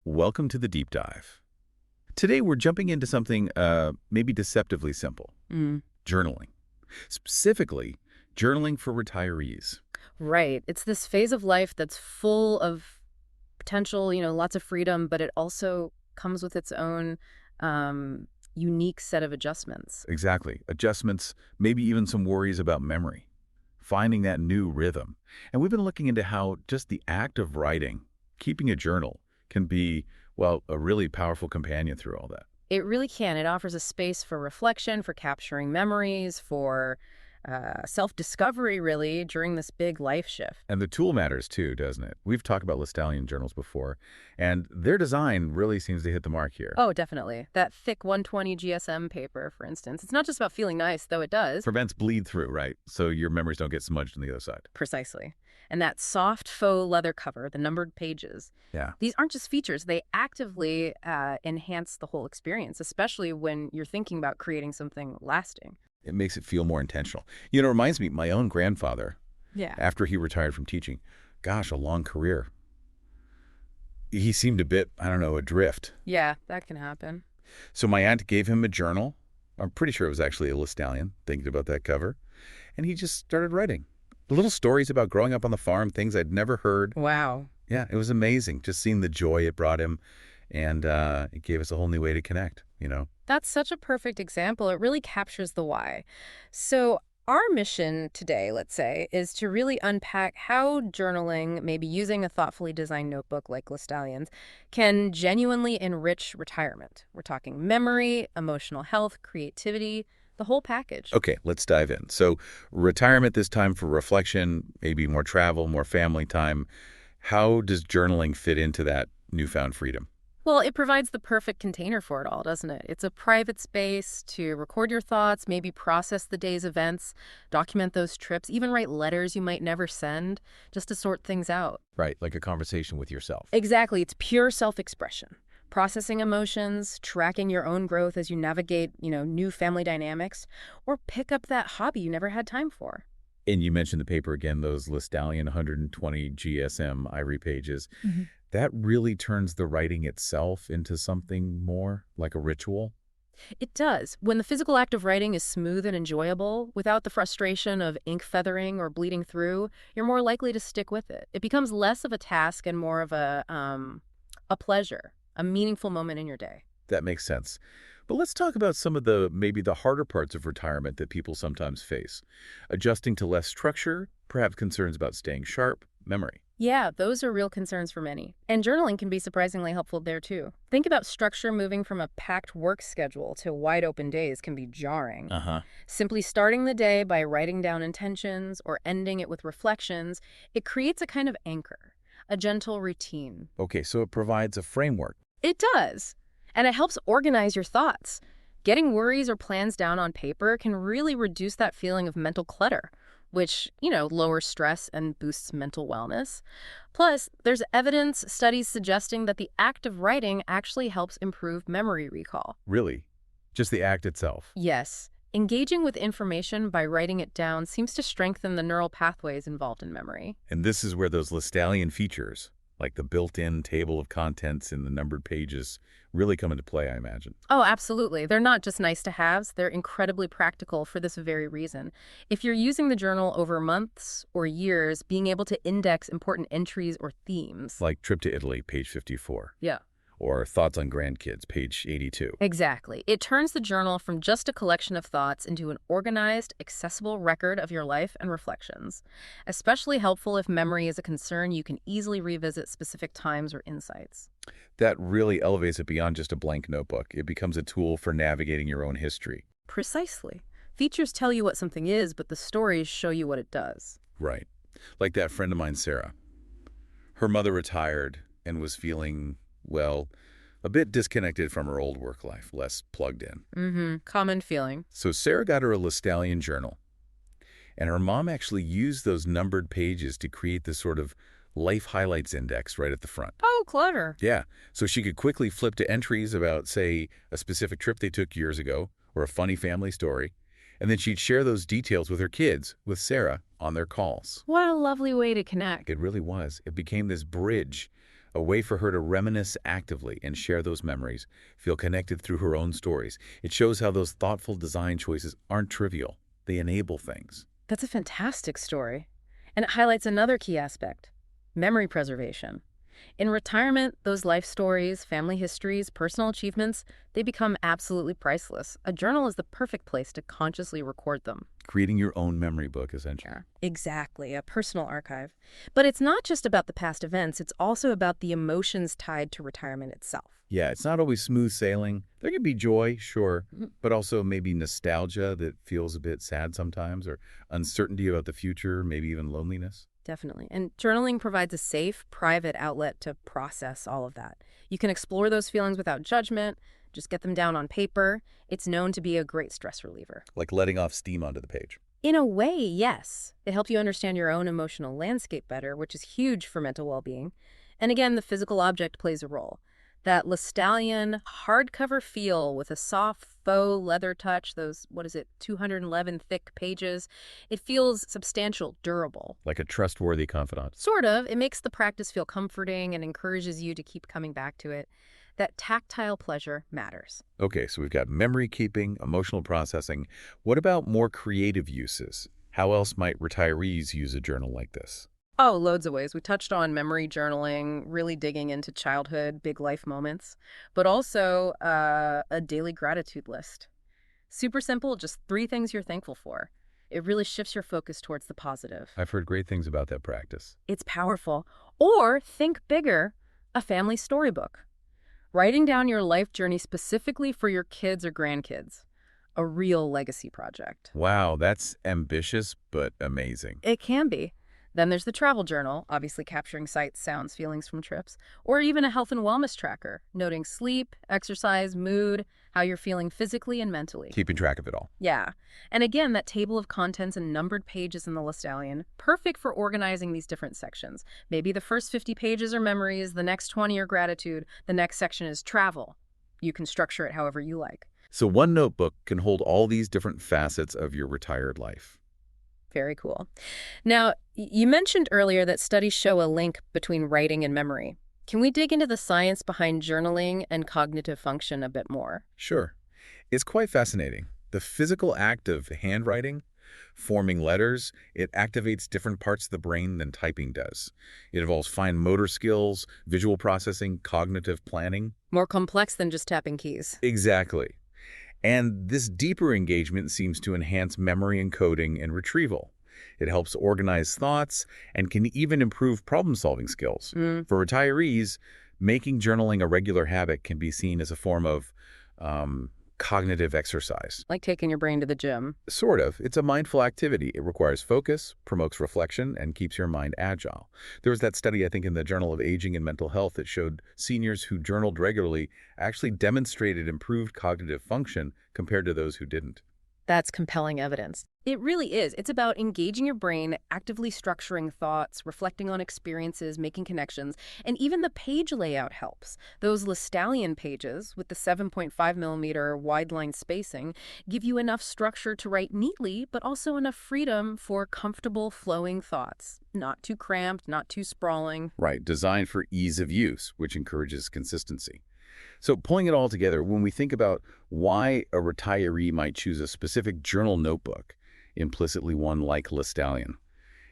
Welcome to the deep dive. Today we're jumping into something maybe deceptively simple, Mm, journaling. Specifically, journaling for retirees. right. It's this phase of life that's full of potential, lots of freedom, but it also comes with its own um, unique set of adjustments. Exactly. Adjustments, maybe even some worries about memory. Finding that new rhythm. And we've been looking into how just the act of writing, keeping a journal, can be, well, a really powerful companion through all that. It really can. It offers a space for reflection, for capturing memories, for self-discovery, really, during this big life shift. And the tool matters too, doesn't it? We've talked about Listallian journals before, and their design really seems to hit the mark here. Oh, definitely. That thick 120 GSM paper, for instance. It's not just about feeling nice, though it does. Prevents bleed through, right? So your memories don't get smudged on the other side. Precisely. And that soft faux leather cover, the numbered pages, Yeah. these aren't just features. They actively enhance the whole experience, especially when you're thinking about creating something lasting. It makes it feel more intentional. You know, it reminds me, my own grandfather, Yeah. after he retired from teaching, gosh, a long career. He seemed a bit, I don't know, adrift. Yeah, that can happen. So my aunt gave him a journal. I'm pretty sure it was actually a Listallian, thinking about that cover. And he just started writing. Little stories about growing up on the farm, things I'd never heard. Wow. Yeah, it was amazing just seeing the joy it brought him. And it gave us a whole new way to connect. That's such a perfect example. It really captures the why. So, our mission today, let's say, is to really unpack how journaling, maybe using a thoughtfully designed notebook like Listallian's, can genuinely enrich retirement. We're talking memory, emotional health, creativity, the whole package. Okay, let's dive in. So retirement this time for reflection, maybe more travel, more family time. How does journaling fit into that newfound freedom? Well, it provides the perfect container for it all, doesn't it? It's a private space to record your thoughts, maybe process the day's events, document those trips, even write letters you might never send, just to sort things out. Right, like a conversation with yourself. Exactly. It's pure self-expression. Processing emotions, tracking your own growth as you navigate, new family dynamics, or pick up that hobby you never had time for. And you mentioned the paper again, those Listallian 120 GSM ivory pages. That really turns the writing itself into something more like a ritual. It does. When the physical act of writing is smooth and enjoyable, without the frustration of ink feathering or bleeding through, you're more likely to stick with it. It becomes less of a task and more of a pleasure, a meaningful moment in your day. That makes sense. But let's talk about some of the maybe the harder parts of retirement that people sometimes face. Adjusting to less structure, perhaps concerns about staying sharp, memory. Yeah, those are real concerns for many. And journaling can be surprisingly helpful there too. Think about structure moving from a packed work schedule to wide open days can be jarring. Uh-huh. Simply starting the day by writing down intentions or ending it with reflections, it creates a kind of anchor, a gentle routine. Okay, so it provides a framework. It does. And it helps organize your thoughts. Getting worries or plans down on paper can really reduce that feeling of mental clutter, which, lowers stress and boosts mental wellness. Plus, there's evidence, studies suggesting that the act of writing actually helps improve memory recall. Really, just the act itself. Yes, engaging with information by writing it down seems to strengthen the neural pathways involved in memory. And this is where those Listallian features, like the built-in table of contents in the numbered pages, really come into play, I imagine. Oh, absolutely. They're not just nice to haves, they're incredibly practical for this very reason. If you're using the journal over months or years, being able to index important entries or themes. Like trip to Italy, page 54, Yeah. or thoughts on grandkids, page 82. Exactly. It turns the journal from just a collection of thoughts into an organized, accessible record of your life and reflections. Especially helpful if memory is a concern, you can easily revisit specific times or insights. That really elevates it beyond just a blank notebook. It becomes a tool for navigating your own history. Precisely. Features tell you what something is, but the stories show you what it does. Right. Like that friend of mine, Sarah. Her mother retired and was feeling, well, a bit disconnected from her old work life, less plugged in. Common feeling. So Sarah got her a Listallian journal, and her mom actually used those numbered pages to create this sort of life highlights index right at the front. Oh, clever. Yeah, so she could quickly flip to entries about, say, a specific trip they took years ago or a funny family story, and then she'd share those details with her kids, with Sarah, on their calls. What a lovely way to connect. It really was. It became this bridge, a way for her to reminisce actively and share those memories, feel connected through her own stories. It shows how those thoughtful design choices aren't trivial. They enable things. That's a fantastic story. And it highlights another key aspect, memory preservation. In retirement, those life stories, family histories, personal achievements, they become absolutely priceless. A journal is the perfect place to consciously record them. Creating your own memory book, essentially. Yeah, exactly, a personal archive. But it's not just about the past events, it's also about the emotions tied to retirement itself. Yeah, it's not always smooth sailing. There can be joy, sure, Mhm. but also maybe nostalgia that feels a bit sad sometimes, or uncertainty about the future, maybe even loneliness. Definitely. And journaling provides a safe, private outlet to process all of that. You can explore those feelings without judgment, just get them down on paper. It's known to be a great stress reliever. Like letting off steam onto the page. In a way, yes. It helps you understand your own emotional landscape better, which is huge for mental well-being. And again, the physical object plays a role. That Lestallion hardcover feel with a soft faux leather touch, those, 211 thick pages, it feels substantial, durable. Like a trustworthy confidant. Sort of. It makes the practice feel comforting and encourages you to keep coming back to it. That tactile pleasure matters. Okay, so we've got memory keeping, emotional processing. What about more creative uses? How else might retirees use a journal like this? Oh, loads of ways. We touched on memory journaling, really digging into childhood, big life moments, but also a daily gratitude list. Super simple, just 3 things you're thankful for. It really shifts your focus towards the positive. I've heard great things about that practice. It's powerful. Or think bigger, a family storybook. Writing down your life journey specifically for your kids or grandkids. A real legacy project. Wow, that's ambitious but amazing. It can be. Then there's the travel journal, obviously capturing sights, sounds, feelings from trips, or even a health and wellness tracker, noting sleep, exercise, mood, how you're feeling physically and mentally. Keeping track of it all. Yeah. And again, that table of contents and numbered pages in the Lestallion, perfect for organizing these different sections. Maybe the first 50 pages are memories, the next 20 are gratitude, the next section is travel. You can structure it however you like. So one notebook can hold all these different facets of your retired life. Very cool. Now, you mentioned earlier that studies show a link between writing and memory. Can we dig into the science behind journaling and cognitive function a bit more? Sure. It's quite fascinating. The physical act of handwriting, forming letters, it activates different parts of the brain than typing does. It involves fine motor skills, visual processing, cognitive planning. More complex than just tapping keys. Exactly. And this deeper engagement seems to enhance memory encoding and retrieval. It helps organize thoughts and can even improve problem-solving skills. For retirees, making journaling a regular habit can be seen as a form of cognitive exercise. Like taking your brain to the gym. Sort of. It's a mindful activity. It requires focus, promotes reflection, and keeps your mind agile. There was that study, I think, in the Journal of Aging and Mental Health that showed seniors who journaled regularly actually demonstrated improved cognitive function compared to those who didn't. That's compelling evidence. It really is. It's about engaging your brain, actively structuring thoughts, reflecting on experiences, making connections, and even the page layout helps. Those Lestallion pages with the 7.5 millimeter wide line spacing give you enough structure to write neatly, but also enough freedom for comfortable flowing thoughts. Not too cramped, not too sprawling. Right, designed for ease of use, which encourages consistency. So pulling it all together, when we think about why a retiree might choose a specific journal notebook, implicitly one like Lestallion,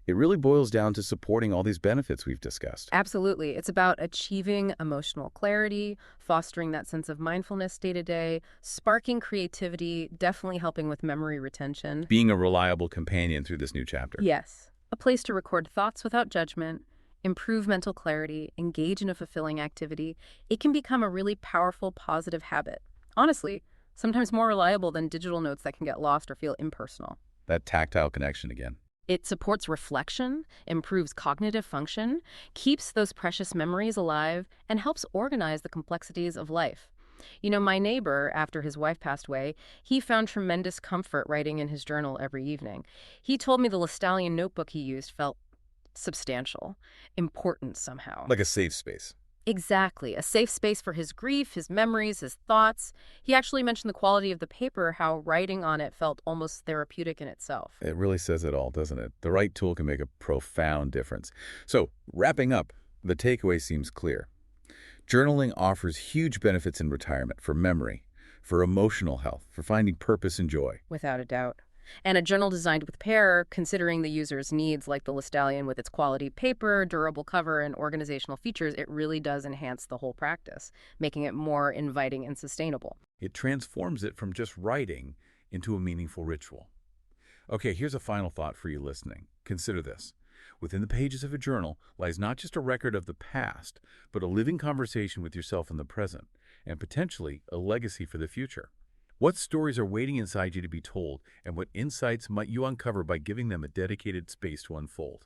it really boils down to supporting all these benefits we've discussed. Absolutely. It's about achieving emotional clarity, fostering that sense of mindfulness day to day, sparking creativity, definitely helping with memory retention. Being a reliable companion through this new chapter. Yes. A place to record thoughts without judgment, improve mental clarity, engage in a fulfilling activity. It can become a really powerful, positive habit. Honestly, sometimes more reliable than digital notes that can get lost or feel impersonal. That tactile connection again. It supports reflection, improves cognitive function, keeps those precious memories alive, and helps organize the complexities of life. You know, my neighbor, after his wife passed away, he found tremendous comfort writing in his journal every evening. He told me the Lestallion notebook he used felt substantial, important somehow. Like a safe space. Exactly. A safe space for his grief, his memories, his thoughts. He actually mentioned the quality of the paper, how writing on it felt almost therapeutic in itself. It really says it all, doesn't it? The right tool can make a profound difference. So, wrapping up, the takeaway seems clear. Journaling offers huge benefits in retirement for memory, for emotional health, for finding purpose and joy. Without a doubt. And a journal designed with care, considering the user's needs, like the Listallian with its quality paper, durable cover, and organizational features, it really does enhance the whole practice, making it more inviting and sustainable. It transforms it from just writing into a meaningful ritual. Okay, here's a final thought for you listening. Consider this. Within the pages of a journal lies not just a record of the past, but a living conversation with yourself in the present, and potentially a legacy for the future. What stories are waiting inside you to be told, and what insights might you uncover by giving them a dedicated space to unfold?